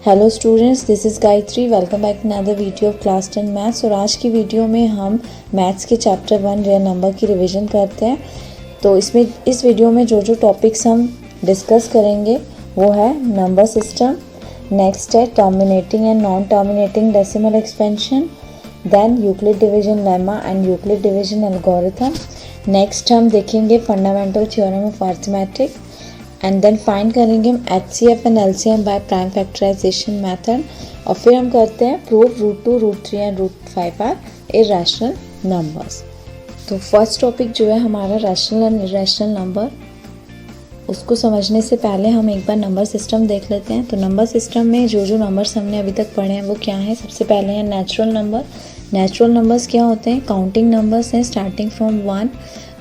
Hello students, this is Gayatri. Welcome back to another video of class 10 maths. और आज की video में हम मैथ्स के चैप्टर 1 रियल नंबर की रिवीजन करते हैं। तो इस वीडियो में जो टॉपिक्स हम डिस्कस करेंगे वो है नंबर सिस्टम, नेक्स्ट है terminating and non terminating decimal expansion, then Euclid division lemma and Euclid division algorithm. Next हम देखेंगे fundamental theorem of arithmetic and then find करेंगे हम HCF and LCM by prime factorisation method. और फिर हम करते हैं proof √2, √3 and √5 are irrational numbers. तो फर्स्ट टॉपिक जो है हमारा रैशनल एंड इर्रेशनल नंबर, उसको समझने से पहले हम एक बार नंबर सिस्टम देख लेते हैं। तो नंबर सिस्टम में जो नंबर्स हमने अभी तक पढ़े हैं वो क्या है। सबसे पहले है नेचुरल नंबर। नेचुरल नंबर्स क्या होते हैं? काउंटिंग नंबर्स हैं starting from 1,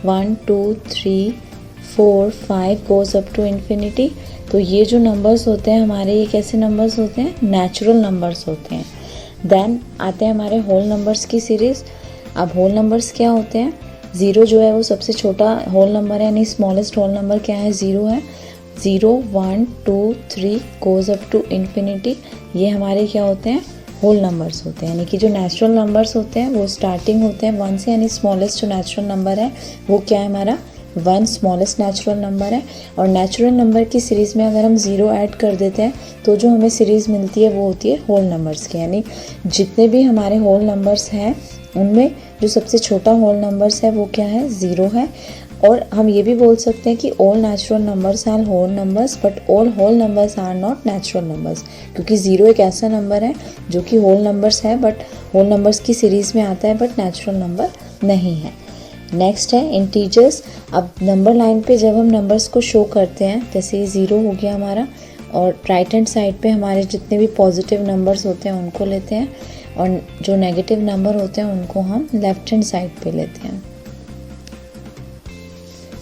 1, 2, 3, 4, 5 goes up to infinity. तो ये जो नंबर्स होते हैं हमारे, ये कैसे नंबर्स होते हैं? नेचुरल नंबर्स होते हैं। देन आते हैं हमारे होल नंबर्स की सीरीज़। अब होल नंबर्स क्या होते हैं? ज़ीरो जो है वो सबसे छोटा होल नंबर है, यानी स्मॉलेस्ट होल नंबर क्या है? ज़ीरो है। 0, 1, 2, 3 गोज़ अप टू इन्फिनिटी, ये हमारे क्या होते हैं? होल नंबर्स होते हैं। यानी कि जो नेचुरल नंबर्स होते हैं वो स्टार्टिंग होते हैं 1 से, यानी स्मॉलेस्ट जो नेचुरल नंबर है वो क्या है हमारा? 1 स्मॉलेस्ट नेचुरल नंबर है। और नेचुरल नंबर की सीरीज़ में अगर हम 0 ऐड कर देते हैं तो जो हमें सीरीज़ मिलती है वो होती है होल नंबर्स की। यानी जितने भी हमारे होल नंबर्स हैं उनमें जो सबसे छोटा होल नंबर्स है वो क्या है? 0 है। और हम ये भी बोल सकते हैं कि all natural numbers are whole numbers but all whole numbers are not natural numbers, क्योंकि 0 एक ऐसा नंबर है जो कि होल नंबर्स है बट होल नंबर्स की सीरीज़ में आता है बट नेचुरल नंबर नहीं है। नेक्स्ट है इंटीजर्स। अब नंबर लाइन पे जब हम नंबर्स को शो करते हैं, जैसे ये 0 हो गया हमारा, और राइट हैंड साइड पे हमारे जितने भी पॉजिटिव नंबर्स होते हैं उनको लेते हैं, और जो नेगेटिव नंबर होते हैं उनको हम लेफ्ट हैंड साइड पे लेते हैं।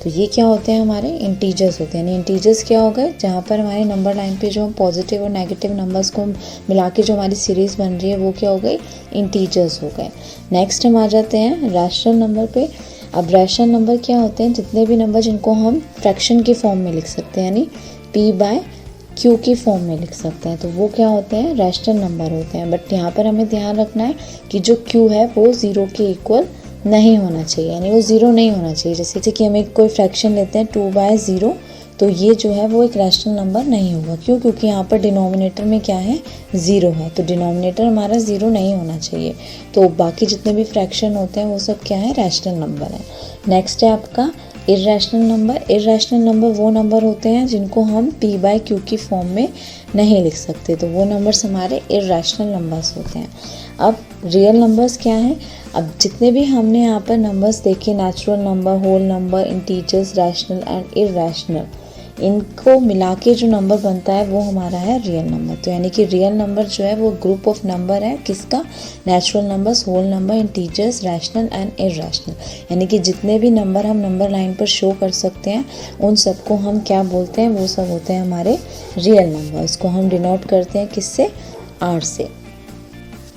तो ये क्या होते हैं? हमारे इंटीजर्स होते हैं। यानी इंटीजर्स क्या हो गए? जहाँ पर हमारे नंबर लाइन पे जो हम पॉजिटिव और नेगेटिव नंबर्स को मिला के जो हमारी सीरीज़ बन रही है वो क्या हो गई? इंटीजर्स हो गए। नेक्स्ट हम आ जाते हैं रैशनल नंबर पे। अब रैशनल नंबर क्या होते हैं? जितने भी नंबर जिनको हम फ्रैक्शन की फॉर्म में लिख सकते हैं, यानी P/Q की फॉर्म में लिख सकते हैं, तो वो क्या होते हैं? रैशनल नंबर होते हैं। बट यहाँ पर हमें ध्यान रखना है कि जो Q है वो 0 के इक्वल नहीं होना चाहिए, यानी वो 0 नहीं होना चाहिए। जैसे कि हम एक कोई फ्रैक्शन लेते हैं 2/0, तो ये जो है वो एक रैशनल नंबर नहीं होगा। क्यों? क्योंकि यहाँ पर डिनोमिनेटर में क्या है? 0 है, तो डिनोमिनेटर हमारा 0 नहीं होना चाहिए। तो बाकी जितने भी फ्रैक्शन होते हैं वो सब क्या है? रैशनल नंबर है। नेक्स्ट है आपका इर्रेशनल नंबर। इर्रेशनल नंबर वो नंबर होते हैं जिनको हम P/Q की फॉर्म में नहीं लिख सकते, तो वो नंबर्स हमारे इर्रेशनल नंबर्स होते हैं। अब रियल नंबर्स क्या हैं? अब जितने भी हमने यहाँ पर नंबर्स देखे, natural number, whole number, integers, rational and irrational, इनको मिला के जो नंबर बनता है वो हमारा है रियल नंबर। तो यानी कि रियल नंबर जो है वो ग्रुप ऑफ नंबर है किसका? Natural numbers, whole number, integers, rational and irrational. यानी कि जितने भी नंबर हम नंबर लाइन पर शो कर सकते हैं उन सबको हम क्या बोलते हैं? वो सब होते हैं हमारे रियल नंबर। इसको हम डिनोट करते हैं किससे? R से।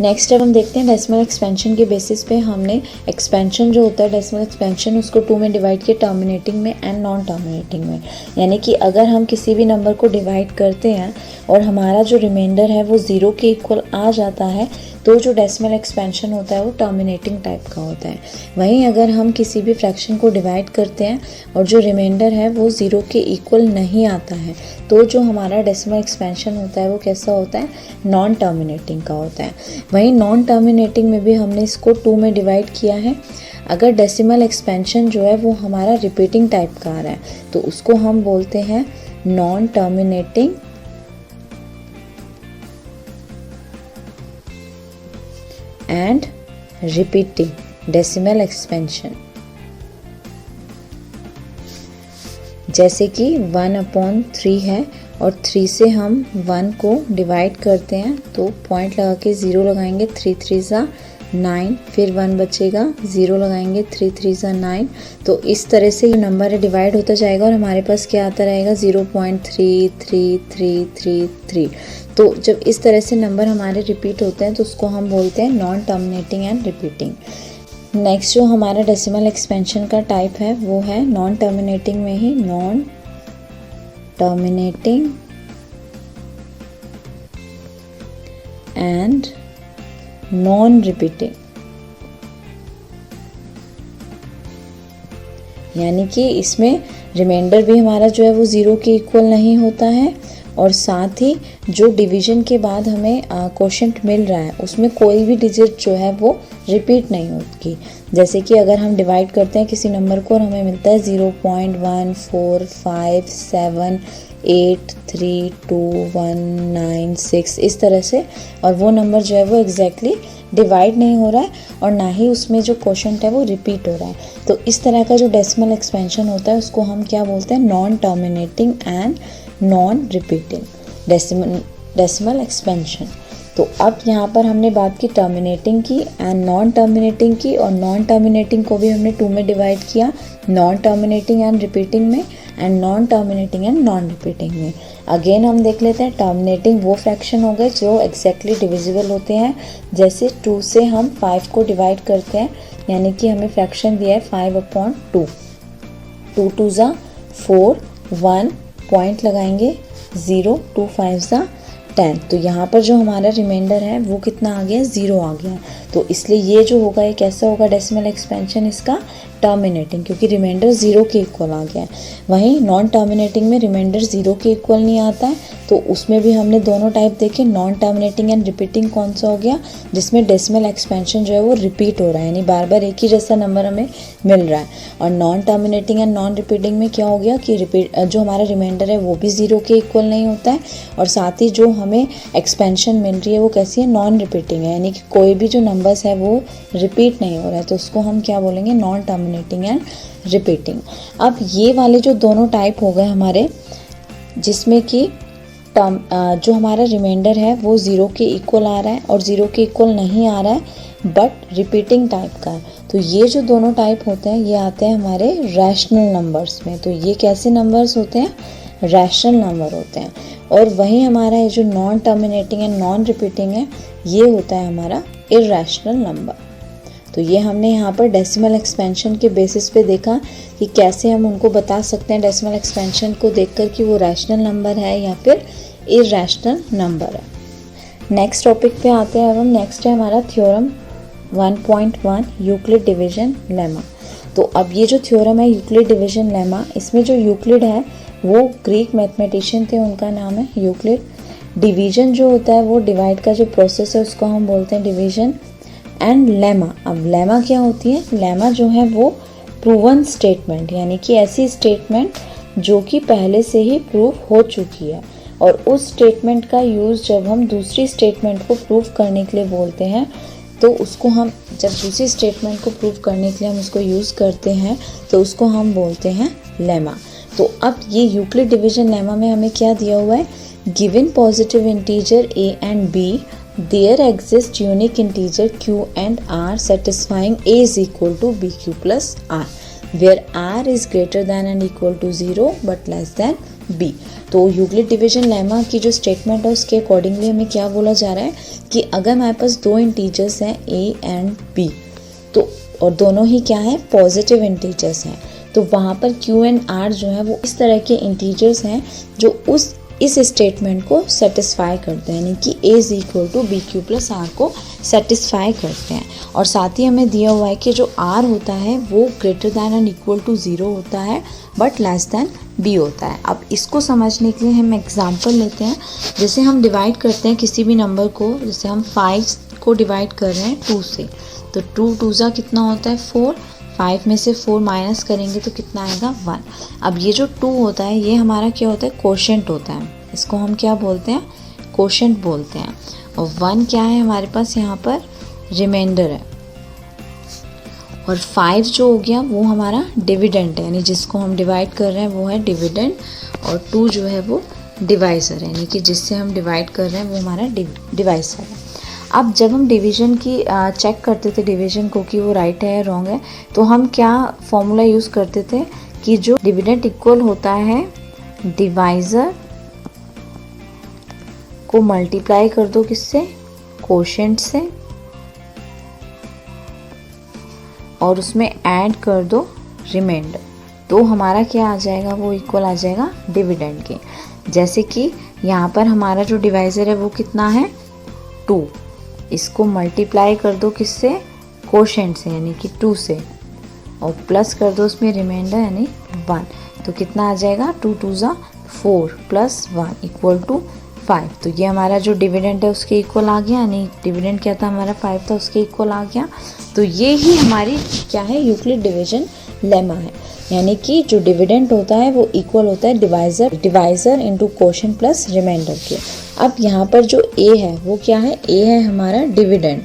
नेक्स्ट अब हम देखते हैं डेसिमल एक्सपेंशन के बेसिस पे हमने एक्सपेंशन जो होता है डेसिमल एक्सपेंशन, उसको 2 में डिवाइड किया, टर्मिनेटिंग में एंड नॉन टर्मिनेटिंग में। यानी कि अगर हम किसी भी नंबर को डिवाइड करते हैं और हमारा जो रिमाइंडर है वो 0 के इक्वल आ जाता है तो जो डेसिमल एक्सपेंशन होता है वो टर्मिनेटिंग टाइप का होता है। वहीं अगर हम किसी भी फ्रैक्शन को डिवाइड करते हैं और जो रिमाइंडर है वो 0 के इक्वल नहीं आता है तो जो हमारा डेसिमल एक्सपेंशन होता है वो कैसा होता है? नॉन टर्मिनेटिंग का होता है। वहीं नॉन टर्मिनेटिंग में भी हमने इसको 2 में डिवाइड किया है। अगर डेसिमल एक्सपेंशन जो है वो हमारा रिपीटिंग टाइप का आ रहा है तो उसको हम बोलते हैं non terminating and repeating decimal expansion. जैसे कि 1/3 है और 3 से हम 1 को डिवाइड करते हैं तो पॉइंट लगा के 0 लगाएंगे, 3 3 ज़ा 9, फिर 1 बचेगा, 0 लगाएंगे, 3 3 ज़ा 9। तो इस तरह से ये नंबर है डिवाइड होता जाएगा और हमारे पास क्या आता रहेगा? 0.333333। तो जब इस तरह से नंबर हमारे रिपीट होते हैं तो उसको हम बोलते हैं non terminating and repeating. Next जो हमारा डेसिमल एक्सपेंशन का टाइप है वो है नॉन टर्मिनेटिंग में ही non terminating and non repeating, यानी कि इसमें रिमाइंडर भी हमारा जो है वो 0 के इक्वल नहीं होता है और साथ ही जो डिवीजन के बाद हमें क्वोशंट मिल रहा है उसमें कोई भी डिजिट जो है वो रिपीट नहीं होती। जैसे कि अगर हम डिवाइड करते हैं किसी नंबर को और हमें मिलता है 0.1457832196 इस तरह से, और वो नंबर जो है वो एग्जैक्टली डिवाइड नहीं हो रहा है और ना ही उसमें जो क्वोशंट है वो रिपीट हो रहा है, तो इस तरह का जो डेसिमल एक्सपेंशन होता है उसको हम क्या बोलते हैं, non terminating and non repeating decimal expansion. तो अब यहाँ पर हमने बात की टर्मिनेटिंग की एंड नॉन टर्मिनेटिंग की, और नॉन टर्मिनेटिंग को भी हमने 2 में डिवाइड किया, नॉन टर्मिनेटिंग एंड रिपीटिंग में and non terminating and non repeating में। अगेन हम देख लेते हैं, टर्मिनेटिंग वो फ्रैक्शन हो गए जो एग्जैक्टली डिविजिबल होते हैं, जैसे 2 से हम 5 को डिवाइड करते हैं, यानी कि हमें फ्रैक्शन दिया है 5/2, 2 2 ज़ा 4, 1 पॉइंट लगाएंगे 0, 2 5 ज़ा 10, तो यहाँ पर जो हमारा रिमाइंडर है वो कितना आ गया, 0 आ गया। तो इसलिए ये जो होगा ये कैसा होगा डेसिमल एक्सपेंशन इसका, टर्मिनेटिंग, क्योंकि रिमाइंडर 0 के इक्वल आ गया है। वहीं नॉन टर्मिनेटिंग में रिमाइंडर 0 के इक्वल नहीं आता है, तो उसमें भी हमने दोनों टाइप देखे, नॉन टर्मिनेटिंग एंड रिपीटिंग कौन सा हो गया, जिसमें डेसिमल एक्सपेंशन जो है वो रिपीट हो रहा है, यानी बार बार एक ही जैसा नंबर हमें मिल रहा है। और non terminating and non repeating में क्या हो गया कि जो हमारा रिमाइंडर है वो भी 0 के इक्वल नहीं होता है, और साथ ही जो हमें एक्सपेंशन मिल रही है वो कैसी है, नॉन रिपीटिंग है, यानी कि कोई भी जो नंबर्स है वो रिपीट नहीं हो रहा है, तो उसको हम क्या बोलेंगे, नॉन टर्मिनेटिंग एंड रिपीटिंग। अब ये वाले जो दोनों टाइप हो गए हमारे, जिसमें कि जो हमारा रिमाइंडर है वो 0 के इक्वल आ रहा है और 0 के इक्वल नहीं आ रहा है बट रिपीटिंग टाइप का है, तो ये जो दोनों टाइप होते हैं ये आते हैं हमारे रैशनल नंबर्स में। तो ये कैसे नंबर्स होते हैं, रैशनल नंबर होते हैं। और वहीं हमारा ये जो non terminating and non repeating है ये होता है हमारा इरैशनल नंबर। तो ये हमने यहाँ पर डेसिमल एक्सपेंशन के बेसिस पे देखा कि कैसे हम उनको बता सकते हैं डेसिमल एक्सपेंशन को देखकर कि वो रैशनल नंबर है या फिर इरैशनल नंबर है। नेक्स्ट टॉपिक पे आते हैं। अब हम नेक्स्ट है हमारा थ्योरम 1.1 यूक्लिड डिवीजन लेमा। तो अब ये जो थ्योरम है यूक्लिड डिवीजन लेमा, इसमें जो यूक्लिड है वो ग्रीक मैथमेटिशियन थे, उनका नाम है यूक्लिड। डिवीजन जो होता है वो डिवाइड का जो प्रोसेस है उसको हम बोलते हैं डिवीजन। एंड लेमा, अब लेमा क्या होती है, लेमा जो है वो प्रूवन स्टेटमेंट, यानी कि ऐसी स्टेटमेंट जो कि पहले से ही प्रूव हो चुकी है, और उस स्टेटमेंट का यूज़ जब हम दूसरी स्टेटमेंट को प्रूव करने के लिए बोलते हैं तो उसको हम, जब दूसरी स्टेटमेंट को प्रूव करने के लिए हम उसको यूज़ करते हैं तो उसको हम बोलते हैं लेमा। तो अब ये यूक्लिड डिवीजन लेमा में हमें क्या दिया हुआ है, given positive integer a and b there exist unique integer q and r satisfying a is equal to bq plus r where r is greater than and equal to 0 but less than b। तो Euclid division lemma की जो statement है उसके accordingly हमें क्या बोला जा रहा है कि अगर हमारे पास दो इंटीजर्स हैं a एंड b, तो और दोनों ही क्या है, पॉजिटिव इंटीजर्स हैं, तो वहाँ पर q एंड r जो है वो इस तरह के इंटीजर्स हैं जो इस स्टेटमेंट को सेटिस्फाई करते हैं, यानी कि a is equal to B Q plus R को सेटिस्फाई करते हैं। और साथ ही हमें दिया हुआ है कि जो r होता है वो greater than and equal to 0 होता है बट लेस दैन b होता है। अब इसको समझने के लिए हम एग्जांपल लेते हैं। जैसे हम डिवाइड करते हैं किसी भी नंबर को, जैसे हम 5 को डिवाइड कर रहे हैं 2 से, तो 2 2 ज़ा कितना होता है 4, 5 में से 4 माइनस करेंगे तो कितना आएगा 1। अब ये जो 2 होता है ये हमारा क्या होता है, कोशेंट होता है, इसको हम क्या बोलते हैं, कोशेंट बोलते हैं। और 1 क्या है हमारे पास यहाँ पर, रिमाइंडर है। और 5 जो हो गया वो हमारा डिविडेंड है, यानी जिसको हम डिवाइड कर रहे हैं वो है डिविडेंड। और 2 जो है वो डिवाइसर है, यानी कि जिससे हम डिवाइड कर रहे हैं वो हमारा डिवाइसर है। अब जब हम डिवीजन की चेक करते थे डिवीजन को कि वो राइट है या रॉन्ग है, तो हम क्या फॉर्मूला यूज़ करते थे कि जो डिविडेंड इक्वल होता है डिवाइज़र को मल्टीप्लाई कर दो किससे, कोशेंट से, और उसमें ऐड कर दो रिमाइंडर, तो हमारा क्या आ जाएगा, वो इक्वल आ जाएगा डिविडेंड के। जैसे कि यहाँ पर हमारा जो डिवाइज़र है वो कितना है 2, इसको मल्टीप्लाई कर दो किससे, कोशेंट से यानी कि 2 से, और प्लस कर दो उसमें रिमाइंडर यानी 1, तो कितना आ जाएगा 2 2 ज़ा 4 प्लस 1 इक्वल टू 5। तो ये हमारा जो डिविडेंड है उसके इक्वल आ गया, यानी डिविडेंड क्या था हमारा 5 था, उसके इक्वल आ गया। तो ये ही हमारी क्या है, यूक्लिड डिवीजन लेमा है, यानी कि जो डिविडेंड होता है वो इक्वल होता है divisor into quotient plus remainder के। अब यहाँ पर जो ए है वो क्या है, ए है हमारा डिविडेंड,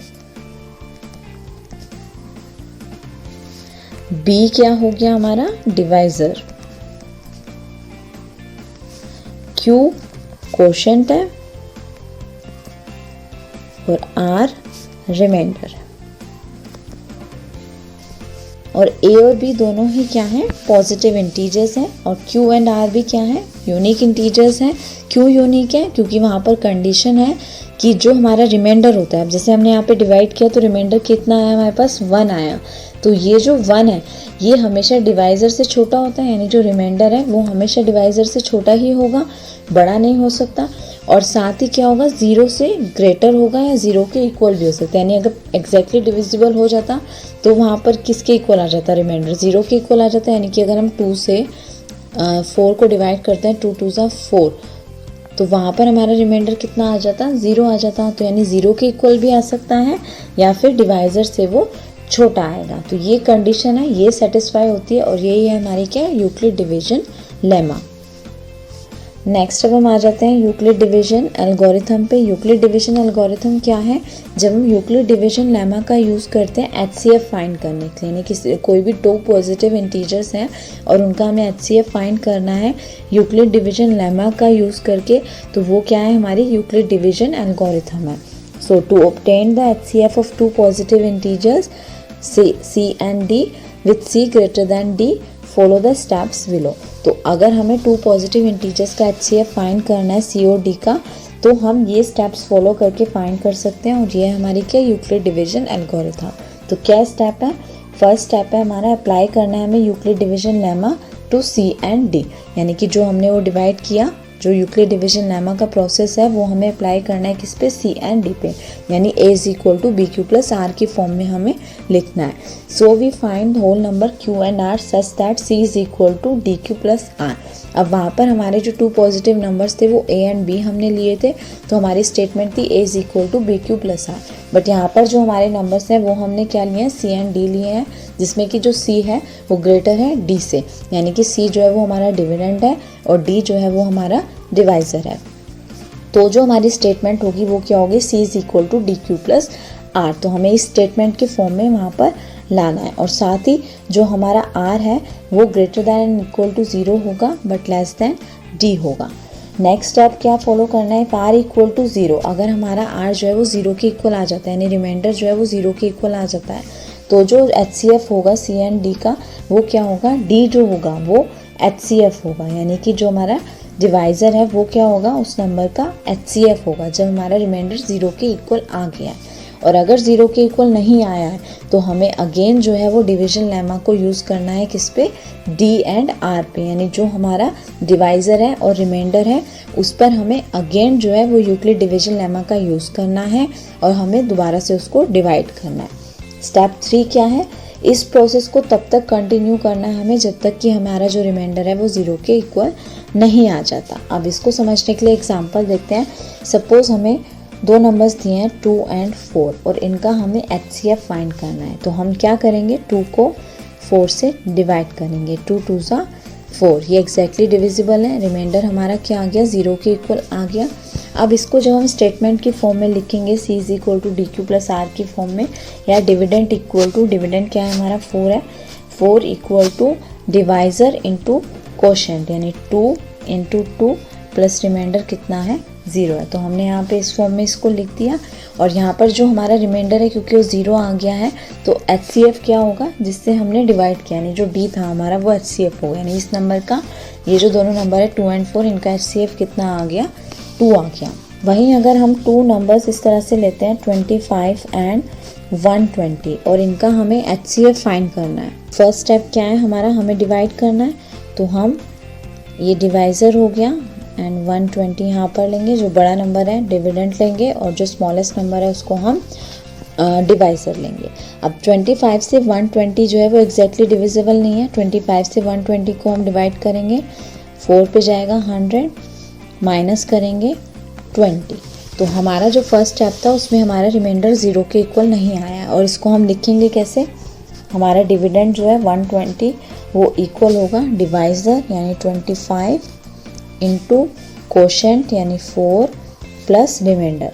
बी क्या हो गया हमारा डिवाइजर, क्यू कोशेंट है और आर रिमाइंडर है। और ए और बी दोनों ही क्या हैं, पॉजिटिव इंटीजर्स हैं, और क्यू एंड आर भी क्या है, यूनिक इंटीजर्स हैं। क्यों यूनिक है, क्योंकि वहाँ पर कंडीशन है कि जो हमारा रिमाइंडर होता है, अब जैसे हमने यहाँ पे डिवाइड किया तो रिमाइंडर कितना आया हमारे पास, 1 आया। तो ये जो 1 है ये हमेशा डिवाइजर से छोटा होता है, यानी जो रिमाइंडर है वो हमेशा डिवाइजर से छोटा ही होगा, बड़ा नहीं हो सकता। और साथ ही क्या होगा, 0 से ग्रेटर होगा या 0 के इक्वल भी हो सकता है, यानी अगर एग्जैक्टली डिविजिबल हो जाता तो वहाँ पर किसके इक्वल आ जाता, रिमाइंडर 0 के इक्वल आ जाता है। यानी कि अगर हम 2 से 4 को डिवाइड करते हैं, 2 2 ज़ा 4, तो वहाँ पर हमारा रिमाइंडर कितना आ जाता, 0 आ जाता। तो यानी 0 के इक्वल भी आ सकता है या फिर डिवाइजर से वो छोटा आएगा। तो ये कंडीशन है, ये सेटिस्फाई होती है, और यही है हमारी क्या, यूक्लिड डिवीजन लेमा। नेक्स्ट अब हम आ जाते हैं यूक्लिड डिवीजन एल्गोरिथम पे। यूक्लिड डिवीजन एल्गोरिथम क्या है, जब हम यूक्लिड डिवीजन लेमा का यूज़ करते हैं एचसीएफ फाइंड करने के लिए, यानी कि कोई भी 2 पॉजिटिव इंटीजर्स हैं और उनका हमें एचसीएफ फाइंड करना है यूक्लिड डिवीजन लेमा का यूज़ करके, तो वो क्या है, हमारी यूक्लिड डिवीजन एल्गोरिथम है। So to obtain the HCF of 2 positive integers C and D with C greater than D, follow the steps below. तो अगर हमें 2 पॉजिटिव इंटीजर्स का एचसीएफ फाइंड करना है C और D का, तो हम ये स्टेप्स फॉलो करके फाइंड कर सकते हैं, और ये हमारी क्या, यूक्लिड डिवीजन एल्गोरिथम। तो क्या स्टेप है, फर्स्ट स्टेप है हमारा अप्लाई करना है हमें Euclid division lemma to C and D, यानी कि जो हमने वो डिवाइड किया, जो यूक्लिड डिवीजन लेमा का प्रोसेस है वो हमें अप्लाई करना है किस पे, C and D पे, यानी A is equal to BQ plus R की फॉर्म में हमें लिखना है। So we find whole number Q and R such that C is equal to DQ plus R। अब वहाँ पर हमारे जो 2 पॉजिटिव नंबर्स थे वो A एंड B हमने लिए थे, तो हमारी स्टेटमेंट थी A is equal to BQ plus R। But यहाँ पर जो हमारे नंबर्स हैं वो हमने क्या लिए हैं, C एंड D लिए हैं, जिसमें कि जो C है वो ग्रेटर है D से, यानी कि C जो है वो हमारा डिविडेंड है और D जो है वो हमारा डिवाइजर है। तो जो हमारी स्टेटमेंट होगी वो क्या होगी, C is equal to DQ plus R। तो हमें इस स्टेटमेंट के फॉर्म में वहाँ पर लाना है, और साथ ही जो हमारा R है वो greater than and equal to 0 होगा बट लेस दैन D होगा। नेक्स्ट स्टेप क्या फॉलो करना है, R इक्वल टू 0, अगर हमारा R जो है वो 0 के इक्वल आ जाता है, यानी रिमाइंडर जो है वो 0 के इक्वल आ जाता है, तो जो HCF होगा C एंड D का वो क्या होगा, D जो होगा वो HCF होगा, यानी कि जो हमारा डिवाइजर है वो क्या होगा, उस नंबर का HCF होगा जब हमारा रिमाइंडर 0 के इक्वल आ गया है। और अगर 0 के इक्वल नहीं आया है तो हमें अगेन जो है वो डिवीजन लेमा को यूज़ करना है किस पे, D एंड R पे, यानी जो हमारा डिवाइजर है और रिमाइंडर है उस पर हमें अगेन जो है वो यूक्लिड डिवीजन लेमा का यूज़ करना है और हमें दोबारा से उसको डिवाइड करना है। स्टेप 3 क्या है, इस प्रोसेस को तब तक कंटिन्यू करना है हमें जब तक कि हमारा जो रिमाइंडर है वो 0 के इक्वल नहीं आ जाता। अब इसको समझने के लिए एग्जांपल देखते हैं। सपोज हमें 2 नंबर्स दिए हैं 2 एंड 4 और इनका हमें HCF फाइंड करना है, तो हम क्या करेंगे, 2 को 4 से डिवाइड करेंगे, 2 2 ज़ा 4, ये एग्जैक्टली डिविजिबल है, रिमाइंडर हमारा क्या आ गया, 0 के इक्वल आ गया। अब इसको जब हम स्टेटमेंट की फॉर्म में लिखेंगे C is equal to DQ plus R की फॉर्म में, या डिविडेंड इक्वल टू, डिविडेंड क्या है हमारा 4 है, 4 equal to divisor into quotient, यानी 2 इंटू 2 प्लस रिमाइंडर कितना है, 0 है। तो हमने यहाँ पे इस फॉर्म में इसको लिख दिया, और यहाँ पर जो हमारा रिमाइंडर है क्योंकि वो 0 आ गया है तो HCF क्या होगा, जिससे हमने डिवाइड किया, यानी जो D था हमारा वो HCF होगा, यानी इस नंबर का, ये जो दोनों नंबर है 2 एंड 4, इनका HCF कितना आ गया, 2 आ गया। वहीं अगर हम 2 नंबर्स इस तरह से लेते हैं 25 एंड 120 और इनका हमें HCF फाइंड करना है। फर्स्ट स्टेप क्या है हमारा, हमें डिवाइड करना है, तो हम ये डिवाइज़र हो गया एंड 120 यहाँ पर लेंगे, जो बड़ा नंबर है डिविडेंड लेंगे और जो स्मॉलेस्ट नंबर है उसको हम डिवाइज़र लेंगे। अब 25 से 120 जो है वो एग्जैक्टली डिविजिबल नहीं है। 25 से 120 को हम डिवाइड करेंगे, 4 पे जाएगा 100, माइनस करेंगे 20। तो हमारा जो फर्स्ट स्टेप था उसमें हमारा रिमाइंडर 0 के इक्वल नहीं आया, और इसको हम लिखेंगे कैसे। हमारा डिविडेंड जो है 120 वो इक्वल होगा डिवाइज़र यानी 25 इंटू कोशेंट यानी 4 प्लस रिमाइंडर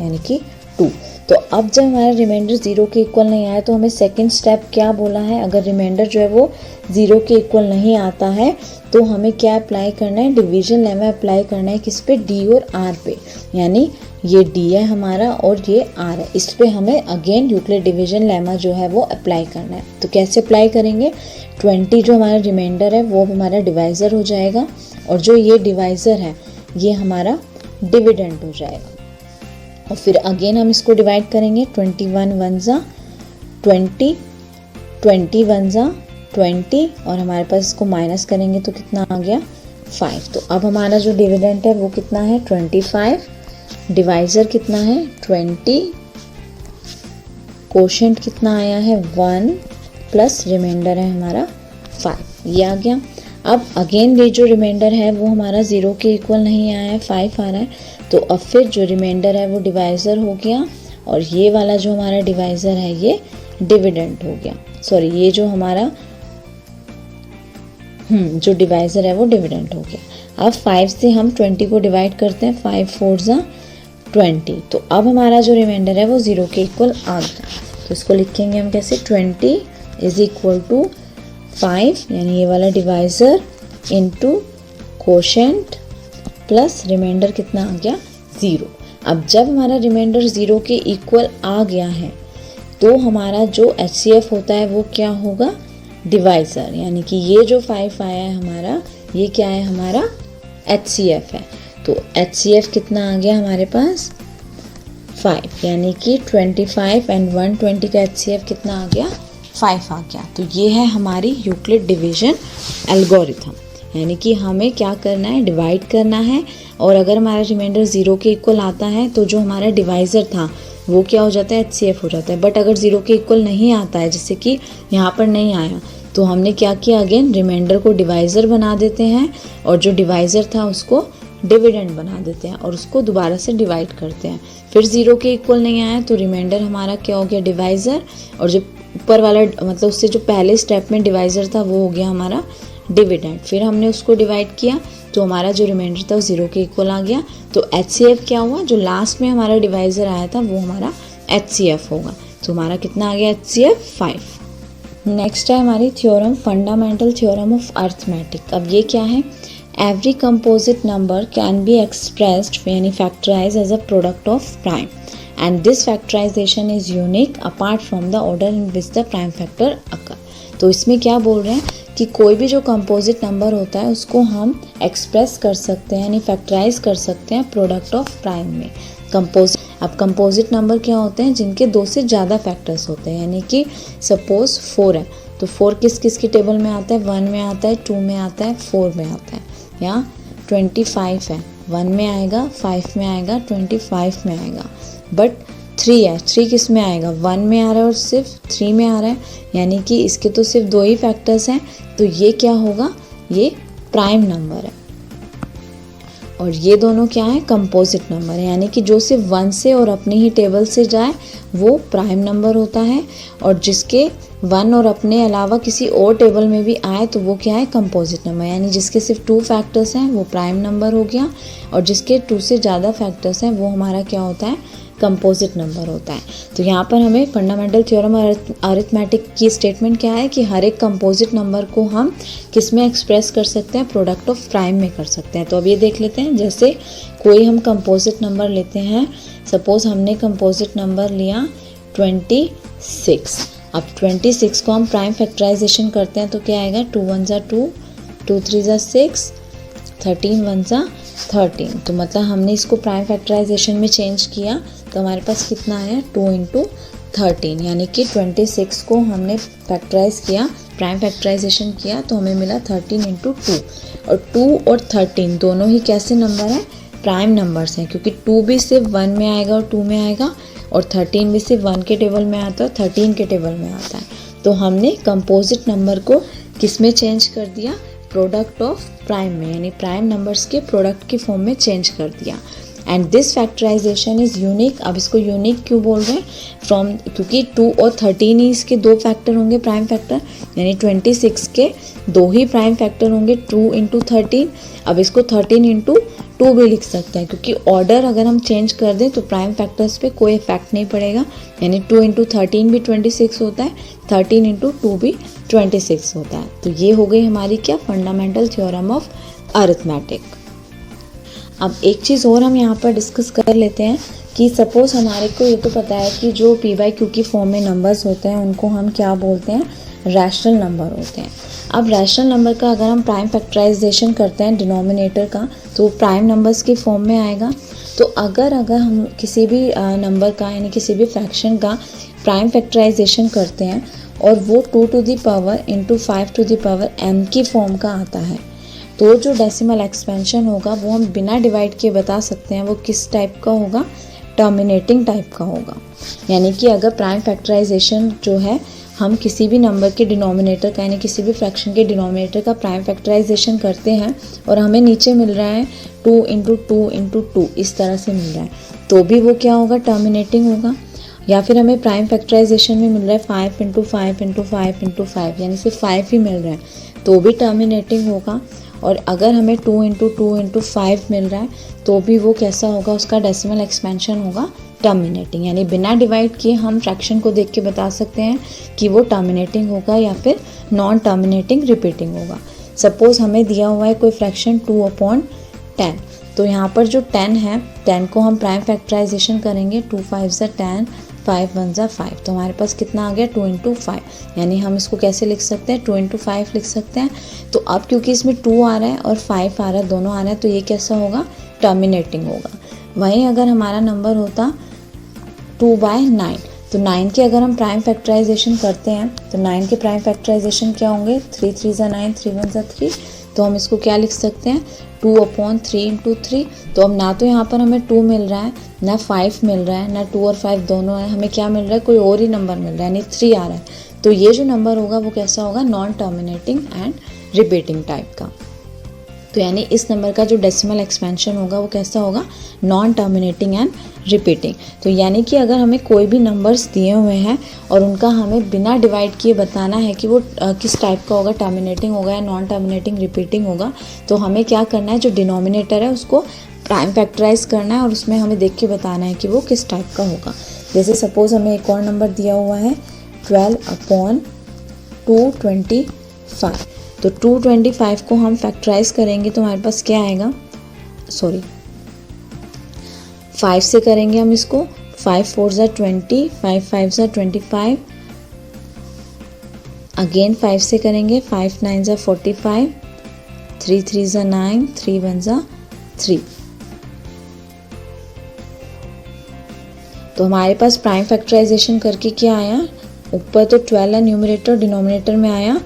यानी कि 2। तो अब जब हमारा रिमाइंडर 0 के इक्वल नहीं आया तो हमें सेकंड स्टेप क्या बोला है, अगर रिमाइंडर जो है वो 0 के इक्वल नहीं आता है तो हमें क्या अप्लाई करना है, डिवीजन लेमा अप्लाई करना है किस पे, डी और आर पे। यानी ये डी है हमारा और ये आर है, इस पे हमें अगेन यूक्लिड डिवीजन लेमा जो है वो अप्लाई करना है। तो कैसे अप्लाई करेंगे, 20 जो हमारा रिमाइंडर है वो हमारा डिवाइज़र हो जाएगा और जो ये डिवाइज़र है ये हमारा डिविडेंड हो जाएगा। और फिर अगेन हम इसको डिवाइड करेंगे, 21 वन ज़ा 20, 20 वन ज़ा 20 और हमारे पास इसको माइनस करेंगे तो कितना आ गया 5। तो अब हमारा जो डिविडेंड है वो कितना है 25, डिवाइज़र कितना है 20, कोशेंट कितना आया है 1 प्लस रिमाइंडर है हमारा 5, ये आ गया। अब अगेन ये जो रिमाइंडर है वो हमारा 0 के इक्वल नहीं आया है, 5 आ रहा है। तो अब फिर जो रिमाइंडर है वो डिवाइज़र हो गया और ये वाला जो हमारा डिवाइज़र है ये डिविडेंड हो गया। सॉरी, ये जो हमारा जो डिवाइज़र है वो डिविडेंड हो गया। अब 5 से हम 20 को डिवाइड करते हैं, 5 4 ज़ा 20। तो अब हमारा जो रिमाइंडर है वो 0 के इक्वल आ गया। तो इसको लिखेंगे हम कैसे, 20 इज इक्वल टू 5 यानी ये वाला divisor into quotient plus remainder कितना आ गया 0। अब जब हमारा रिमाइंडर 0 के इक्वल आ गया है तो हमारा जो HCF होता है वो क्या होगा, डिवाइज़र। यानी कि ये जो 5 आया है हमारा, ये क्या है हमारा HCF है। तो HCF कितना आ गया हमारे पास 5, यानी कि 25 एंड 120 का HCF कितना आ गया 5 आ गया। तो ये है हमारी यूक्लिड डिवीजन एल्गोरिथम। यानी कि हमें क्या करना है, डिवाइड करना है और अगर हमारा रिमाइंडर 0 के इक्वल आता है तो जो हमारा डिवाइज़र था वो क्या हो जाता है, HCF हो जाता है। बट अगर 0 के इक्वल नहीं आता है, जैसे कि यहाँ पर नहीं आया, तो हमने क्या किया, अगेन रिमाइंडर को डिवाइज़र बना देते हैं और जो डिवाइज़र था उसको डिविडेंड बना देते हैं और उसको दोबारा से डिवाइड करते हैं। फिर 0 के इक्वल नहीं आया तो रिमाइंडर हमारा क्या हो गया, डिवाइज़र, और जो ऊपर वाला मतलब उससे जो पहले स्टेप में डिवाइज़र था वो हो गया हमारा डिविडेंड। फिर हमने उसको डिवाइड किया तो हमारा जो रिमाइंडर था वो 0 के इक्वल आ गया। तो HCF क्या हुआ, जो लास्ट में हमारा डिवाइज़र आया था वो हमारा HCF होगा। तो हमारा कितना आ गया HCF 5। नेक्स्ट है हमारी theorem, fundamental theorem of arithmetic. अब ये क्या है, every composite number can be expressed यानी factorise as a product of prime and this factorisation is unique apart from the order in which the prime factor occur. तो इसमें क्या बोल रहे हैं कि कोई भी जो कंपोजिट नंबर होता है उसको हम एक्सप्रेस कर सकते हैं यानी फैक्टराइज कर सकते हैं प्रोडक्ट ऑफ प्राइम में। अब कंपोजिट नंबर क्या होते हैं, जिनके 2 से ज़्यादा फैक्टर्स होते हैं। यानी कि सपोज 4 है तो 4 किस किस की टेबल में आता है, 1 में आता है, 2 में आता है, 4 में आता है। या 25 है, 1 में आएगा, 5 में आएगा, 25 में आएगा। बट 3 है, 3 किस में आएगा, 1 में आ रहा है और सिर्फ 3 में आ रहा है। यानी कि इसके तो सिर्फ 2 ही फैक्टर्स हैं, तो ये क्या होगा, ये प्राइम नंबर है। और ये दोनों क्या है, कंपोजिट नंबर है। यानी कि जो सिर्फ 1 से और अपनी ही टेबल से जाए वो प्राइम नंबर होता है, और जिसके 1 और अपने अलावा किसी और टेबल में भी आए तो वो क्या है, कंपोजिट नंबर। यानी जिसके सिर्फ 2 फैक्टर्स हैं वो प्राइम नंबर हो गया, और जिसके 2 से ज़्यादा फैक्टर्स हैं वो हमारा क्या होता है, कंपोजिट नंबर होता है। तो यहाँ पर हमें फंडामेंटल थ्योरम अरिथमेटिक की स्टेटमेंट क्या है कि हर एक कंपोजिट नंबर को हम किस में एक्सप्रेस कर सकते हैं, प्रोडक्ट ऑफ प्राइम में कर सकते हैं। तो अब ये देख लेते हैं, जैसे कोई हम कंपोजिट नंबर लेते हैं, सपोज हमने कंपोजिट नंबर लिया 26। अब 26 को हम प्राइम फैक्टराइजेशन करते हैं तो क्या आएगा, 2 1 ज़ा 2, 2 3 ज़ा 6, 13 1 ज़ा 13। तो मतलब हमने इसको प्राइम फैक्टराइजेशन में चेंज किया तो हमारे पास कितना आया, 2 × 13। यानी कि 26 को हमने फैक्टराइज किया प्राइम फैक्टराइजेशन किया तो हमें मिला 13 × 2। और 2 और 13 दोनों ही कैसे नंबर हैं, प्राइम नंबर्स हैं, क्योंकि 2 भी सिर्फ 1 में आएगा और 2 में आएगा, और 13 भी सिर्फ 1 के टेबल में आता है और 13 के टेबल में आता है। तो हमने कंपोजिट नंबर को किस में चेंज कर दिया, प्रोडक्ट ऑफ प्राइम में, यानी प्राइम नंबर्स के प्रोडक्ट की फॉर्म में चेंज कर दिया। And this factorisation is unique. अब इसको यूनिक क्यों बोल रहे हैं, फ्रॉम, क्योंकि 2 और 13 ही इसके दो फैक्टर होंगे प्राइम फैक्टर, यानी 26 के दो ही प्राइम फैक्टर होंगे, 2 × 13। अब इसको 13 × 2 भी लिख सकते हैं, क्योंकि ऑर्डर अगर हम चेंज कर दें तो प्राइम फैक्टर्स पे कोई इफेक्ट नहीं पड़ेगा, यानी 2 × 13 भी 26 होता है, 13 × 2 भी 26 होता है। तो ये हो गई हमारी क्या, फंडामेंटल थ्योरम ऑफ अरिथमेटिक। अब एक चीज़ और हम यहाँ पर डिस्कस कर लेते हैं कि सपोज़ हमारे को ये तो पता है कि जो p/q की फॉर्म में नंबर्स होते हैं उनको हम क्या बोलते हैं, रैशनल नंबर होते हैं। अब रैशनल नंबर का अगर हम प्राइम फैक्टराइजेशन करते हैं डिनोमिनेटर का, तो प्राइम नंबर्स की फॉर्म में आएगा। तो अगर हम किसी भी नंबर का, यानी किसी भी फ्रैक्शन का प्राइम फैक्टराइजेशन करते हैं और वो 2 to the power × 5 to the power m की फॉर्म का आता है, तो जो डेसिमल एक्सपेंशन होगा वो हम बिना डिवाइड किए बता सकते हैं वो किस टाइप का होगा, टर्मिनेटिंग टाइप का होगा। यानी कि अगर प्राइम फैक्टराइजेशन जो है हम किसी भी नंबर के डिनोमिनेटर का, यानी किसी भी फ्रैक्शन के डिनोमिनेटर का प्राइम फैक्टराइजेशन करते हैं और हमें नीचे मिल रहा है 2 × 2 × 2 इस तरह से मिल रहा है, तो भी वो क्या होगा, टर्मिनेटिंग होगा। या फिर हमें प्राइम फैक्टराइजेशन में मिल रहा है 5 × 5 × 5 × 5, यानी सिर्फ 5 ही मिल रहा है, तो भी टर्मिनेटिंग होगा। और अगर हमें 2 × 2 × 5 मिल रहा है तो भी वो कैसा होगा, उसका डेसिमल एक्सपेंशन होगा टर्मिनेटिंग। यानी बिना डिवाइड किए हम फ्रैक्शन को देख के बता सकते हैं कि वो टर्मिनेटिंग होगा या फिर नॉन टर्मिनेटिंग रिपीटिंग होगा। सपोज़ हमें दिया हुआ है कोई फ्रैक्शन 2/10, तो यहाँ पर जो 10 है, 10 को हम प्राइम फैक्टराइजेशन करेंगे, 2 × 5 = 10, 5 × 1 = 5, तो हमारे पास कितना आ गया, 2 × 5, यानी हम इसको कैसे लिख सकते हैं, 2 × 5 लिख सकते हैं। तो अब क्योंकि इसमें 2 आ रहा है और 5 आ रहा है, दोनों आ रहा है, तो ये कैसा होगा, टर्मिनेटिंग होगा। वहीं अगर हमारा नंबर होता 2/9, तो 9 के अगर हम प्राइम फैक्टराइजेशन करते हैं तो 9 के प्राइम फैक्टराइजेशन क्या होंगे, 3 × 3 = 9, 3 × 1 = 3, तो हम इसको क्या लिख सकते हैं, 2/3 × 3। तो अब ना तो यहाँ पर हमें 2 मिल रहा है, ना 5 मिल रहा है, ना 2 और 5 दोनों है, हमें क्या मिल रहा है, कोई और ही नंबर मिल रहा है, यानी 3 आ रहा है। तो ये जो नंबर होगा वो कैसा होगा, non terminating and repeating type का। तो यानी इस नंबर का जो डेसिमल एक्सपेंशन होगा वो कैसा होगा, नॉन टर्मिनेटिंग एंड रिपीटिंग। तो यानी कि अगर हमें कोई भी नंबर्स दिए हुए हैं और उनका हमें बिना डिवाइड किए बताना है कि वो किस टाइप का होगा, टर्मिनेटिंग होगा या नॉन टर्मिनेटिंग रिपीटिंग होगा, तो हमें क्या करना है, जो डिनोमिनेटर है उसको प्राइम फैक्टराइज करना है और उसमें हमें देख के बताना है कि वो किस टाइप का होगा। जैसे सपोज़ हमें एक और नंबर दिया हुआ है 12/225, तो 225 को हम फैक्टराइज करेंगे तो हमारे पास क्या आएगा, 5 से करेंगे हम इसको, 5 × 4 = 20, 5 × 5 = 25, अगेन 5 से करेंगे, 5 × 9 = 45, 3 × 3 = 9, 3 × 1 = 3। तो हमारे पास प्राइम फैक्टराइजेशन करके क्या आया, ऊपर तो 12 है न्यूमरेटर, डिनोमिनेटर में आया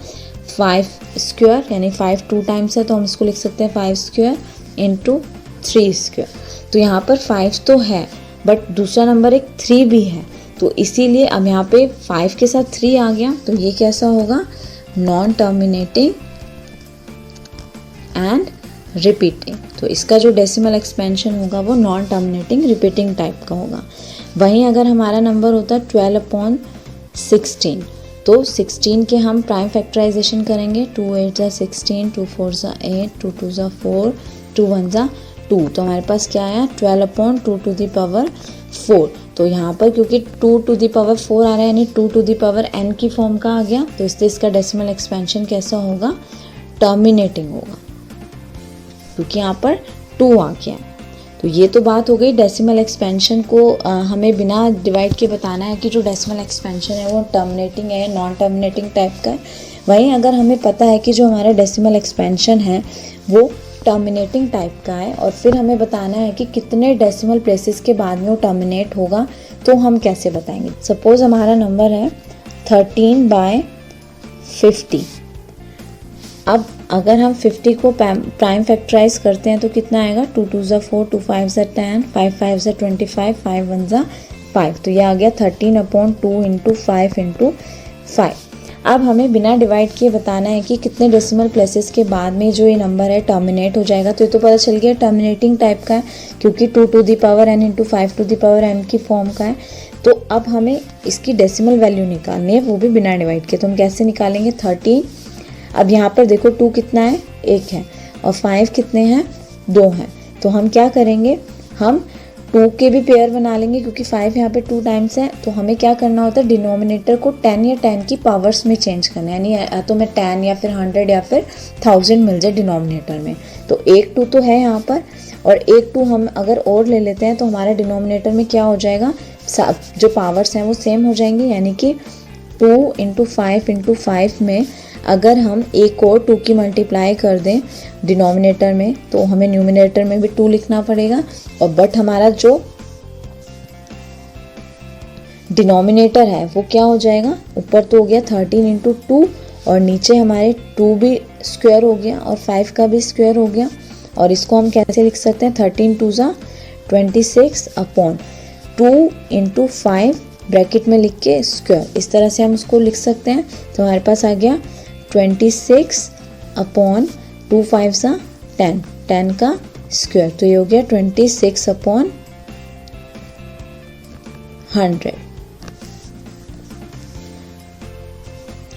5², यानी 5 2 टाइम्स है, तो हम इसको लिख सकते हैं 5² × 3²। तो यहाँ पर 5 तो है बट दूसरा नंबर एक 3 भी है, तो इसीलिए अब यहाँ पे 5 के साथ 3 आ गया, तो ये कैसा होगा, नॉन टर्मिनेटिंग एंड रिपीटिंग। तो इसका जो डेसिमल एक्सपेंशन होगा वो नॉन टर्मिनेटिंग रिपीटिंग टाइप का होगा। वहीं अगर हमारा नंबर होता है 12/16, तो 16 के हम प्राइम फैक्टराइजेशन करेंगे, 2 × 8 = 16, 2 × 4 = 8, 2 × 2 = 4, 2 × 1 = 2, तो हमारे पास क्या आया, 12/2⁴। तो यहाँ पर क्योंकि 2⁴ आ रहा है, यानी 2⁴n की फॉर्म का आ गया, तो इसलिए इसका डेसिमल एक्सपेंशन कैसा होगा, टर्मिनेटिंग होगा, क्योंकि यहाँ पर 2 आ गया। तो ये तो बात हो गई डेसिमल एक्सपेंशन को हमें बिना डिवाइड के बताना है कि जो डेसिमल एक्सपेंशन है वो टर्मिनेटिंग है, नॉन टर्मिनेटिंग टाइप का है। वहीं अगर हमें पता है कि जो हमारा डेसिमल एक्सपेंशन है वो टर्मिनेटिंग टाइप का है और फिर हमें बताना है कि कितने डेसिमल प्लेसेस के बाद में वो टर्मिनेट होगा, तो हम कैसे बताएंगे। सपोज़ हमारा नंबर है 13/5, 50। अब अगर हम 50 को प्राइम फैक्टराइज करते हैं तो कितना आएगा, 2 2 ज़ा 4, 2 5 ज़ा 10, 5 5 ज़ा 25, 5 1 ज़ा 5, तो ये आ गया 13/2 इंटू 5 इंटू 5। अब हमें बिना डिवाइड किए बताना है कि कितने डेसिमल प्लेसेस के बाद में जो ये नंबर है टर्मिनेट हो जाएगा। तो ये तो पता चल गया टर्मिनेटिंग टाइप का है, क्योंकि 2 to the power n into 5 to the power n की फॉर्म का है। तो अब हमें इसकी डेसिमल वैल्यू निकालनी है, वो भी बिना डिवाइड किए। तो हम कैसे निकालेंगे, 13। अब यहाँ पर देखो 2 कितना है, 1 है, और 5 कितने हैं, 2 हैं। तो हम क्या करेंगे, हम 2 के भी पेयर बना लेंगे, क्योंकि 5 यहाँ पे 2 टाइम्स है। तो हमें क्या करना होता है, डिनोमिनेटर को 10 या 10 की पावर्स में चेंज करना है, यानी तो मैं 10 या फिर 100 या फिर 1000 मिल जाए डिनोमिनेटर में। तो एक 2 तो है यहाँ पर, और एक 2 हम अगर और ले लेते हैं तो हमारे डिनोमिनेटर में क्या हो जाएगा, जो पावर्स हैं वो सेम हो जाएंगी। यानी कि 2 इंटू 5 इंटू 5 में अगर हम एक और 2 की मल्टीप्लाई कर दें डिनोमिनेटर में, तो हमें न्यूमिनेटर में भी 2 लिखना पड़ेगा। और बट हमारा जो डिनोमिनेटर है वो क्या हो जाएगा, ऊपर तो हो गया 13 इंटू 2, और नीचे हमारे 2 भी स्क्वायर हो गया और 5 का भी स्क्वायर हो गया। और इसको हम कैसे लिख सकते हैं, 13 2 ज़ा 26/2 इंटू 5 ब्रैकेट में लिख के स्क्वायर, इस तरह से हम उसको लिख सकते हैं। तो हमारे पास आ गया 26/2 5 सा 10, 10 का स्क्वायर, तो ये हो गया 26/100।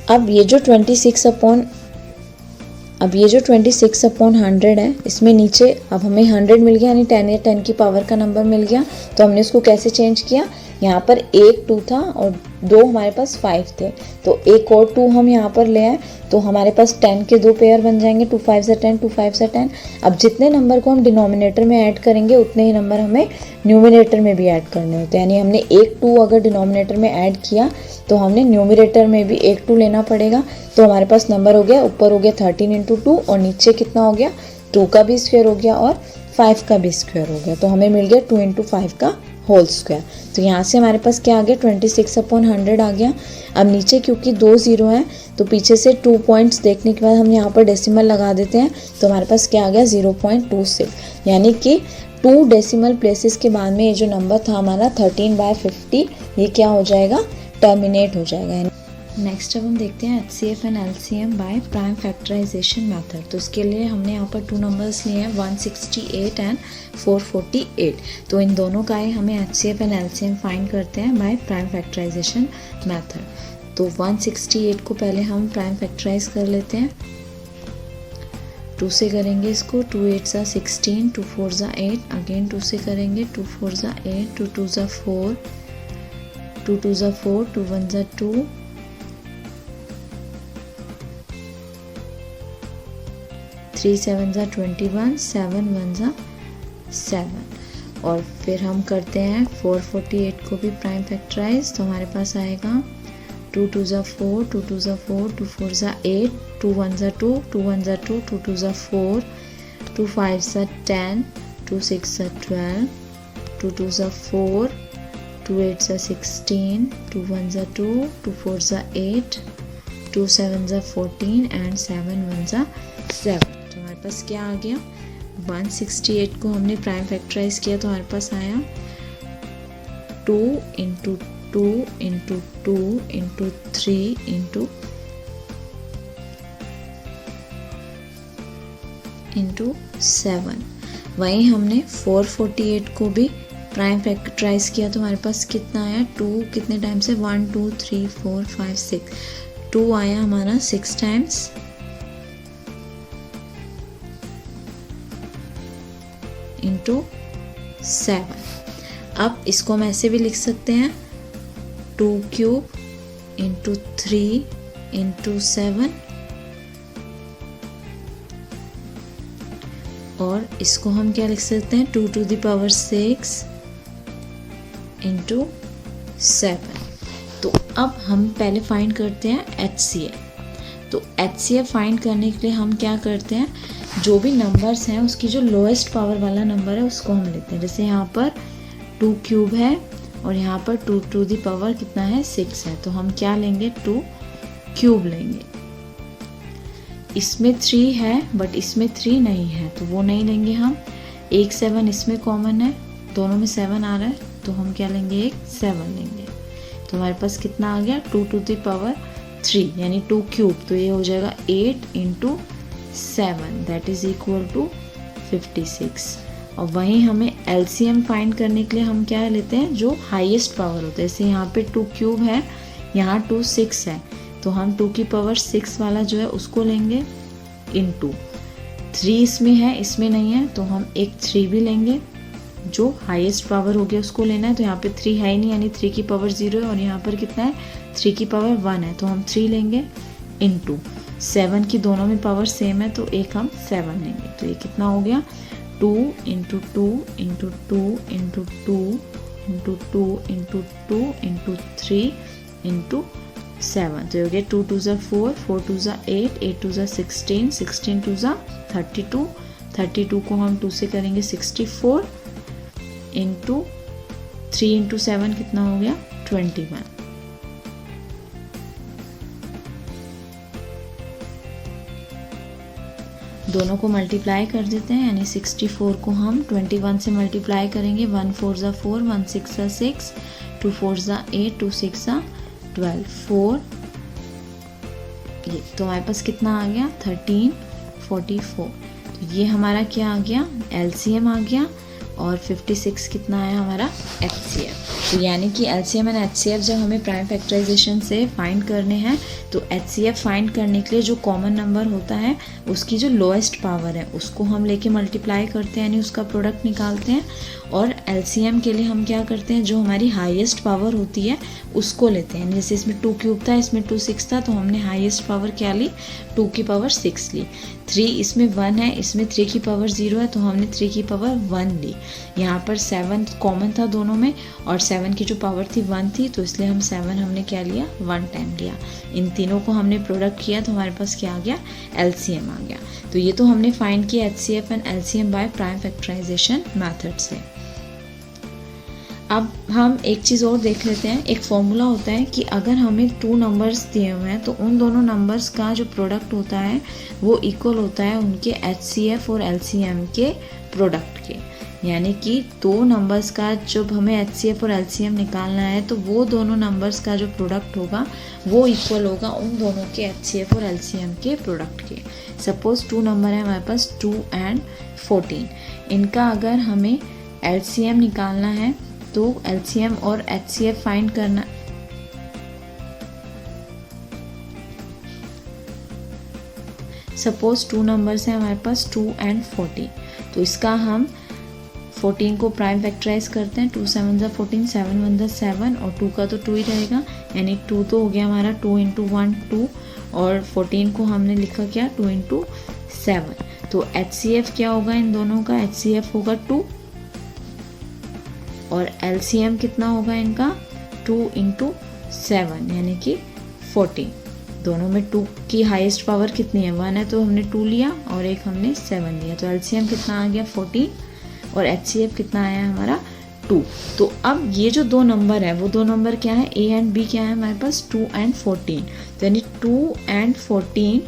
अब ये जो 26/100 है, इसमें नीचे अब हमें 100 मिल गया, यानी 10 या 10 की पावर का नंबर मिल गया। तो हमने इसको कैसे चेंज किया, यहाँ पर एक 2 था और 2 हमारे पास 5 थे, तो एक और 2 हम यहाँ पर ले आए, तो हमारे पास 10 के 2 पेयर बन जाएंगे, 2 5 ज़ा 10, 2 5 ज़ा 10। अब जितने नंबर को हम डिनोमिनेटर में ऐड करेंगे उतने ही नंबर हमें न्यूमिनेटर में भी ऐड करने होते हैं। यानी हमने एक 2 अगर डिनोमिनेटर में ऐड किया तो हमने न्यूमिनेटर में भी एक 2 लेना पड़ेगा। तो हमारे पास नंबर हो गया, ऊपर हो गया 13 इंटू 2, और नीचे कितना हो गया, 2 का भी स्क्वायर हो गया और 5 का भी स्क्वायर हो गया। तो हमें मिल गया 2 इंटू 5 का होल स्क्वायर। तो यहाँ से हमारे पास क्या आ गया, 26/100 आ गया। अब नीचे क्योंकि 2 0 हैं तो पीछे से 2 पॉइंट्स देखने के बाद हम यहाँ पर डेसिमल लगा देते हैं। तो हमारे पास क्या आ गया, 0.26, यानी कि 2 डेसिमल प्लेसेस के बाद में ये जो नंबर था हमारा 13/50, ये क्या हो जाएगा, टर्मिनेट हो जाएगा। नेक्स्ट अब हम देखते हैं HCF and LCM by prime factorisation method. तो इसके लिए हमने यहाँ पर 2 नंबर्स लिए हैं, 168 एंड 448। तो इन दोनों का ही हमें HCF एंड LCM फाइंड करते हैं बाय प्राइम फैक्टराइजेशन मेथड। तो 168 को पहले हम प्राइम फैक्टराइज कर लेते हैं, 2 से करेंगे इसको, 2 8 ज़ा 16, 2 4 ज़ा 8, अगेन 2 से करेंगे, 2 4 ज़ा 8, 2 2 ज़ा 4, 2 2 ज़ा 4, 2 1 ज़ा 2, 3 7 ज़ा 21, 7 1 ज़ा 7। और फिर हम करते हैं 448 को भी प्राइम फैक्टराइज। तो हमारे पास आएगा 2 2 ज़ा 4, 2 2 ज़ा 4, 2 4 ज़ा 8, 2 1 ज़ा 2, 2 1 ज़ा 2, 2 2 ज़ा 4, 2 5 ज़ा 10, 2 6 ज़ा 12, 2 2 ज़ा 4, 2 8 ज़ा 16, 2 1 ज़ा 2, 2 4 ज़ा 8, 2 7 ज़ा 14 एंड 7 1 ज़ा 7। तो हमारे पास क्या आ गया, 168 को हमने प्राइम फैक्टराइज किया तो हमारे पास आया 2 इंटू 2 इंटू 2 इंटू 3 इंटू 7। वहीं हमने 448 को भी प्राइम फैक्टराइज किया तो हमारे पास कितना आया, 2 कितने टाइम्स है, 1 2 3 4 5 6, 2 आया हमारा 6 टाइम्स इंटू 7। अब इसको हम ऐसे भी लिख सकते हैं, 2 क्यूब इंटू 3 इंटू 7, और इसको हम क्या लिख सकते हैं, 2 टू द पावर 6 इंटू 7। तो अब हम पहले फाइंड करते हैं HCF। तो HCF फाइंड करने के लिए हम क्या करते हैं, जो भी नंबर्स हैं उसकी जो लोएस्ट पावर वाला नंबर है उसको हम लेते हैं। जैसे यहाँ पर 2 क्यूब है और यहाँ पर 2 टू दी पावर कितना है, 6 है, तो हम क्या लेंगे, 2 क्यूब लेंगे। इसमें 3 है बट इसमें 3 नहीं है, तो वो नहीं लेंगे हम। एक 7 इसमें कॉमन है, दोनों में 7 आ रहा है, तो हम क्या लेंगे, एक 7 लेंगे। तो हमारे पास कितना आ गया, 2 to the power 3 यानी 2 क्यूब, तो ये हो जाएगा 8 into 7 that is equal to 56। और वहीं हमें एलसीएम फाइंड करने के लिए हम क्या लेते हैं, जो हाईएस्ट पावर होता है। जैसे यहाँ पे 2 क्यूब है, यहाँ 2 6 है, तो हम 2 की पावर 6 वाला जो है उसको लेंगे इनटू 3 इसमें है, इसमें नहीं है, तो हम एक 3 भी लेंगे, जो हाईएस्ट पावर हो गया उसको लेना है। तो यहाँ पे 3 है ही नहीं, यानी 3 की पावर 0 है, और यहाँ पर कितना है, 3 की पावर 1 है, तो हम 3 लेंगे इनटू 7 की दोनों में पावर सेम है, तो एक हम 7 लेंगे। तो ये कितना हो गया, 2 into 2 into 2 into 2 into 2 into 2 into 3 into 7, तो ये हो गया 2 2 ज़ा 4, 4 2 ज़ा 8, 8 2 ज़ा 16, 16 2 ज़ा 32, 32 को हम 2 से करेंगे 64 इंटू 3 इंटू 7 कितना हो गया, 21। दोनों को मल्टीप्लाई कर देते हैं, यानी 64 को हम 21 से मल्टीप्लाई करेंगे। 1 4 ज़ा 4, 1 6 ज़ा 6, 2 4 ज़ा 8, 2 6 ज़ा 12, 4, ये तो हमारे पास कितना आ गया, 1344। तो ये हमारा क्या आ गया, एलसीएम आ गया, और 56 कितना आया हमारा एचसीएफ। तो यानी कि एलसीएम एंड एचसीएफ जब हमें प्राइम फैक्टराइजेशन से फाइंड करने हैं, तो एचसीएफ फाइंड करने के लिए जो कॉमन नंबर होता है उसकी जो लोएस्ट पावर है उसको हम लेके मल्टीप्लाई करते हैं, यानी उसका प्रोडक्ट निकालते हैं। और एलसीएम के लिए हम क्या करते हैं, जो हमारी हाईएस्ट पावर होती है उसको लेते हैं। जैसे इसमें 2 क्यूब था, इसमें 2 6 था, तो हमने हाईएस्ट पावर क्या ली, 2 की पावर 6 ली। 3 इसमें 1 है, इसमें 3 की पावर 0 है, तो हमने 3 की पावर 1 ली। यहाँ पर 7 कॉमन था दोनों में, और 7 की जो पावर थी 1 थी, तो इसलिए हम 7 हमने क्या लिया, 1 टाइम लिया। इन तीनों को हमने प्रोडक्ट किया, तो हमारे पास क्या आ गया, एलसीएम आ गया। तो ये तो हमने फाइंड किया HCF and LCM by prime factorisation method से। अब हम एक चीज़ और देख लेते हैं। एक फॉर्मूला होता है कि अगर हमें 2 नंबर्स दिए हुए हैं, तो उन दोनों नंबर्स का जो प्रोडक्ट होता है वो इक्वल होता है उनके एचसीएफ और एलसीएम के प्रोडक्ट के। यानी कि 2 नंबर्स का जब हमें एचसीएफ और एलसीएम निकालना है, तो वो दोनों नंबर्स का जो प्रोडक्ट होगा वो इक्वल होगा उन दोनों के एचसीएफ और एलसीएम के प्रोडक्ट के। सपोज 2 नंबर है हमारे पास, 2 and 14। इनका अगर हमें एलसीएम निकालना है, तो एलसीएम और एचसीएफ फाइंड करना। सपोज 2 नंबर्स हैं हमारे पास, 2 and 14, तो इसका हम 14 को प्राइम फैक्टराइज करते हैं। 2 7 ज़ा 14, 7 1 ज़ा 7, और 2 का तो 2 ही रहेगा, यानी 2 तो हो गया हमारा 2 into 1 2, और 14 को हमने लिखा क्या, 2 into 7। तो एचसीएफ क्या होगा इन दोनों का, एचसीएफ होगा 2, और एलसीएम कितना होगा इनका, 2 into 7 यानी कि 14। दोनों में 2 की हाईएस्ट पावर कितनी है, 1 है, तो हमने 2 लिया और एक हमने 7 लिया। तो एलसीएम कितना आ गया 14, और एचसीएफ कितना आया हमारा 2। तो अब ये जो 2 नंबर है वो 2 नंबर क्या है, ए एंड बी क्या है हमारे पास, 2 and 14। तो यानी 2 and 14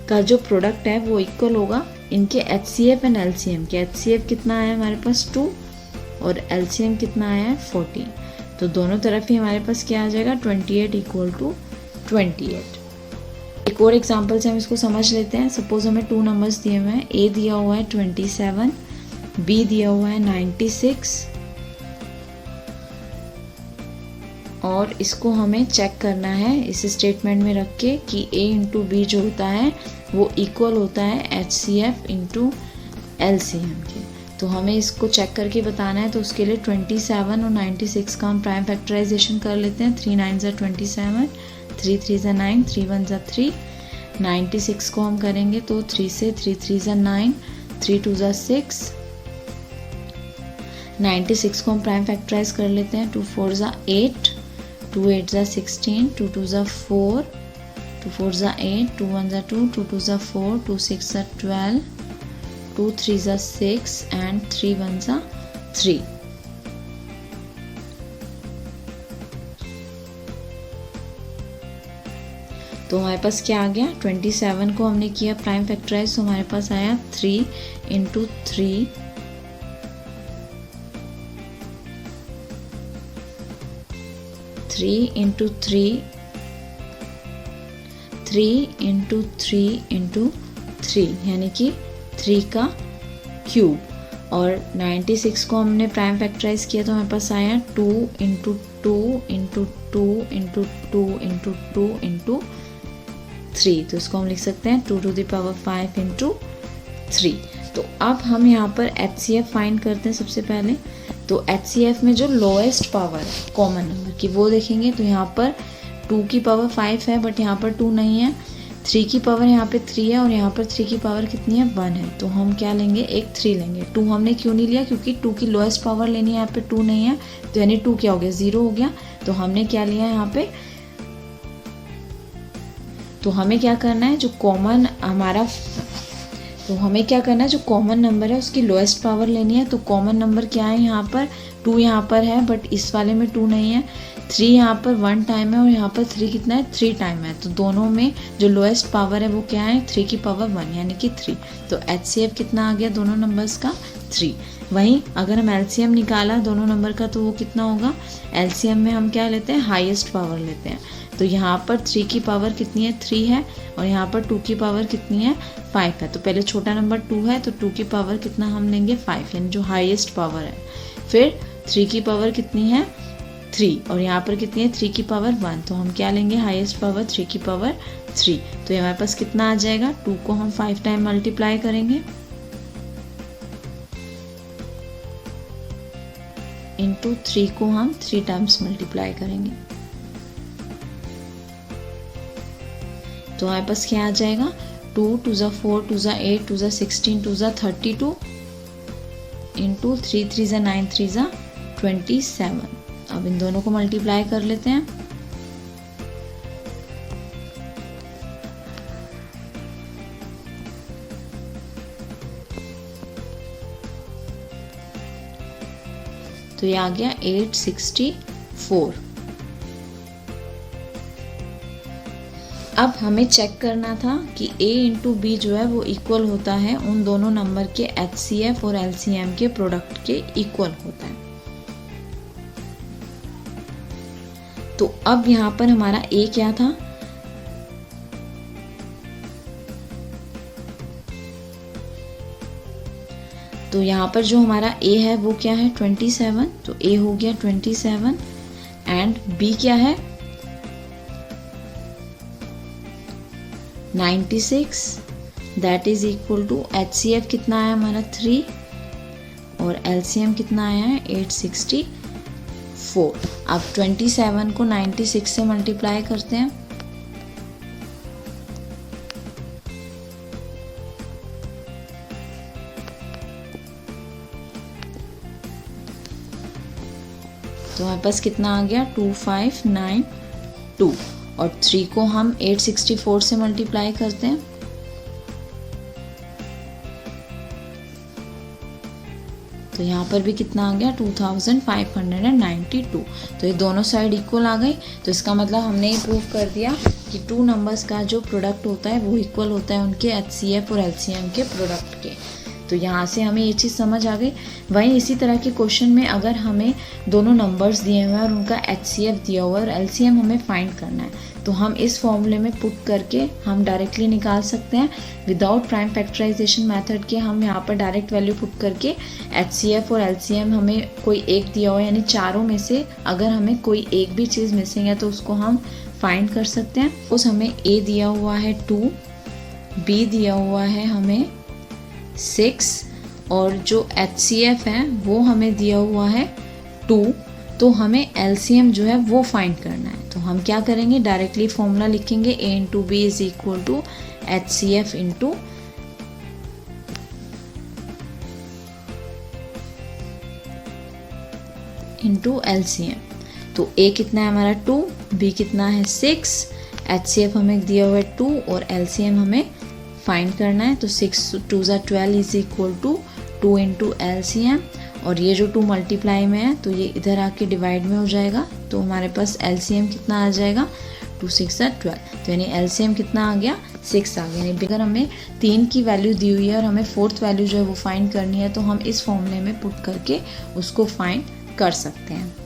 का जो प्रोडक्ट है वो इक्वल होगा इनके एचसीएफ एंड एलसीएम के। एचसीएफ कितना आया हमारे पास 2, और एलसीएम कितना आया है 14। तो दोनों तरफ ही हमारे पास क्या आ जाएगा, 28 इक्वल टू 28। एक और एग्जांपल से हम इसको समझ लेते हैं। सपोज हमें 2 नंबर्स दिए हुए हैं, ए दिया हुआ है 27, बी दिया हुआ है 96, और इसको हमें चेक करना है इस स्टेटमेंट में रख के कि ए इंटू बी जो होता है वो इक्वल होता है एचसीएफ इंटू एलसीएम के। तो हमें इसको चेक करके बताना है, तो उसके लिए 27 और 96 का हम प्राइम फैक्टराइजेशन कर लेते हैं। 3 9 ज़ा 27, 3 3 ज़ा 9, 3 1 ज़ा 3। 96 को हम करेंगे तो 3 से 3 3 ज़ा 9, 3 2 ज़ा 6। 96 को हम प्राइम फैक्टराइज कर लेते हैं। 2 4 ज़ा 8, 2 8 ज़ा 16, 2 2 ज़ा 4, 2 4 ज़ा 8, 2 1 ज़ा 2, 2 2 ज़ा 4, 2 6 ज़ा 12, 2 3 ज़ा 6 and 3 1 ज़ा 3। तो हमारे पास क्या आ गया, 27 को हमने किया प्राइम फैक्टराइज, तो हमारे पास आया 3 इंटू 3 इंटू 3 इंटू 3 इंटू 3 यानी कि 3 का क्यूब। और 96 को हमने प्राइम फैक्टराइज किया तो हमारे पास आया 2 into 2 into 2 into 2 into 2 into 3, तो इसको हम लिख सकते हैं 2 टू द पावर 5 इंटू 3। तो अब हम यहाँ पर HCF फाइंड करते हैं सबसे पहले। तो HCF में जो लोएस्ट पावर है कॉमन नंबर की वो देखेंगे, तो यहाँ पर 2 की पावर 5 है बट यहाँ पर 2 नहीं है, 3 की पावर यहाँ पे 3 है और यहाँ पर 3 की पावर कितनी है, 1 है। तो हम क्या लेंगे, एक 3 लेंगे। 2 हमने क्यों नहीं लिया, क्योंकि 2 की लोएस्ट पावर लेनी है, यहाँ पे 2 नहीं है, तो यानी 2 क्या हो गया, 0 हो गया। तो हमने क्या लिया यहाँ पे, तो हमें क्या करना है, जो कॉमन हमारा, तो हमें क्या करना है, जो कॉमन नंबर है उसकी लोएस्ट पावर लेनी है। तो कॉमन नंबर क्या है यहाँ पर, 2 यहाँ पर है बट इस वाले में 2 नहीं है, 3 यहाँ पर 1 टाइम है और यहाँ पर 3 कितना है, 3 टाइम है। तो दोनों में जो लोएस्ट पावर है वो क्या है, 3 की पावर 1 यानी कि 3। तो HCF कितना आ गया दोनों नंबर्स का, 3। वहीं अगर हम LCM निकाला दोनों नंबर का तो वो कितना होगा, LCM में हम क्या लेते हैं, हाईएस्ट पावर लेते हैं। तो यहाँ पर 3 की पावर कितनी है, 3 है और यहाँ पर 2 की पावर कितनी है, 5 है। तो पहले छोटा नंबर 2 है तो 2 की पावर कितना हम लेंगे, 5 यानी जो हाईएस्ट पावर है। फिर 3 की पावर कितनी है, 3 और यहाँ पर कितनी है, 3 की पावर 1। तो हम क्या लेंगे, हाईएस्ट पावर 3 की पावर 3। तो हमारे पास कितना आ जाएगा, 2 को हम 5 टाइम मल्टीप्लाई करेंगे इंटू 3 को हम 3 टाइम्स मल्टीप्लाई करेंगे। तो हमारे पास क्या आ जाएगा, 2 2 ज़ा 4 2 ज़ा 8 2 ज़ा 16 2 ज़ा 32 इंटू 3 3 ज़ा 9 3 ज़ा 27। अब इन दोनों को मल्टीप्लाई कर लेते हैं। तो ये आ गया 864। अब हमें चेक करना था कि A इंटू B जो है वो इक्वल होता है उन दोनों नंबर के HCF और LCM के प्रोडक्ट के इक्वल होता है। तो अब यहाँ पर हमारा A क्या था, तो यहाँ पर जो हमारा A है वो क्या है, 27। तो A हो गया 27 एंड B क्या है, 96, that is equal to HCF कितना आया हमारा 3 और LCM कितना आया है 864। अब 27 को 96 से मल्टीप्लाई करते हैं। तो हमारे पास कितना आ गया, 2592 और 3 को हम 864 से मल्टीप्लाई करते हैं। तो यहाँ पर भी कितना आ गया, 2592। तो ये दोनों साइड इक्वल आ गई। तो इसका मतलब हमने ये प्रूव कर दिया कि 2 नंबर्स का जो प्रोडक्ट होता है वो इक्वल होता है उनके HCF और LCM के प्रोडक्ट के। तो यहाँ से हमें ये चीज़ समझ आ गई। वहीं इसी तरह के क्वेश्चन में अगर हमें दोनों नंबर्स दिए हुए हैं और उनका HCF दिया हुआ है और LCM हमें फाइंड करना है, तो हम इस फॉर्मूले में पुट करके हम डायरेक्टली निकाल सकते हैं विदाउट प्राइम फैक्टराइजेशन मेथड के। हम यहाँ पर डायरेक्ट वैल्यू पुट करके HCF और LCM हमें कोई एक दिया हुआ है, यानी चारों में से अगर हमें कोई एक भी चीज़ मिसिंग है तो उसको हम फाइंड कर सकते हैं। उस हमें A दिया हुआ है 2, B दिया हुआ है हमें 6 और जो HCF है वो हमें दिया हुआ है 2। तो हमें LCM जो है वो फाइंड करना है। तो हम क्या करेंगे, डायरेक्टली फॉर्मूला लिखेंगे A into B is equal to HCF into LCM। तो A कितना है हमारा 2, B कितना है 6, HCF हमें दिया हुआ है 2 और LCM हमें फाइंड करना है। तो 6 2 ज़ा 12 is equal to 2 into LCM और ये जो 2 मल्टीप्लाई में है तो ये इधर आके डिवाइड में हो जाएगा। तो हमारे पास LCM कितना आ जाएगा, टू 6 = 12, तो यानी एलसीएम कितना आ गया 6 आ गया। यानी अगर हमें 3 की वैल्यू दी हुई है और हमें 4th वैल्यू जो है वो फाइंड करनी है, तो हम इस फॉर्मूले में पुट करके उसको फाइंड कर सकते हैं।